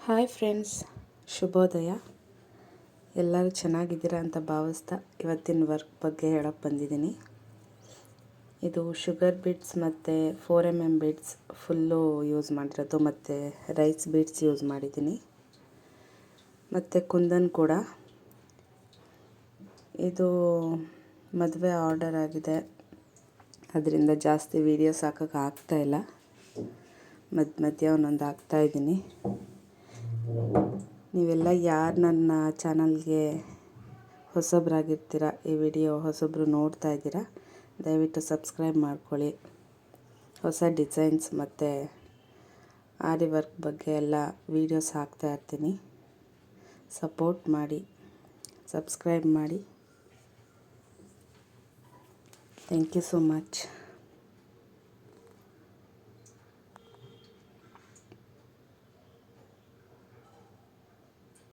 Hi friends, ಶುಭೋದಯ. ಎಲ್ಲರೂ ಚೆನ್ನಾಗಿದ್ದೀರಾ ಅಂತ ಭಾವಿಸ್ತಾ ಇವತ್ತಿನ ವರ್ಕ್ ಬಗ್ಗೆ ಹೇಳೋಕ್ಕೆ ಬಂದಿದ್ದೀನಿ. ಇದು ಶುಗರ್ ಬೀಡ್ಸ್ ಮತ್ತು 4mm ಬೀಡ್ಸ್ ಫುಲ್ಲು ಯೂಸ್ ಮಾಡಿರೋದು ಮತ್ತು ರೈಸ್ ಬೀಡ್ಸ್ ಯೂಸ್ ಮಾಡಿದ್ದೀನಿ ಮತ್ತು ಕುಂದನ್ ಕೂಡ. ಇದು ಮದುವೆ ಆರ್ಡರ್ ಆಗಿದೆ, ಅದರಿಂದ ಜಾಸ್ತಿ ವೀಡಿಯೋಸ್ ಹಾಕೋಕ್ಕೆ ಆಗ್ತಾಯಿಲ್ಲ. ಮಧ್ಯ ಒಂದೊಂದು ಹಾಕ್ತಾಯಿದ್ದೀನಿ. ನೀವೆಲ್ಲ ಯಾರು ನನ್ನ ಚಾನಲ್ಗೆ ಹೊಸಬ್ರಾಗಿರ್ತೀರ, ಈ ವಿಡಿಯೋ ಹೊಸಬ್ರು ನೋಡ್ತಾ ಇದ್ದೀರಾ, ದಯವಿಟ್ಟು ಸಬ್ಸ್ಕ್ರೈಬ್ ಮಾಡ್ಕೊಳ್ಳಿ. ಹೊಸ ಡಿಸೈನ್ಸ್ ಮತ್ತು ಆರಿ ವರ್ಕ್ ಬಗ್ಗೆ ಎಲ್ಲ ವೀಡಿಯೋಸ್ ಹಾಕ್ತಾಯಿರ್ತೀನಿ. ಸಪೋರ್ಟ್ ಮಾಡಿ, ಸಬ್ಸ್ಕ್ರೈಬ್ ಮಾಡಿ. Thank you so much.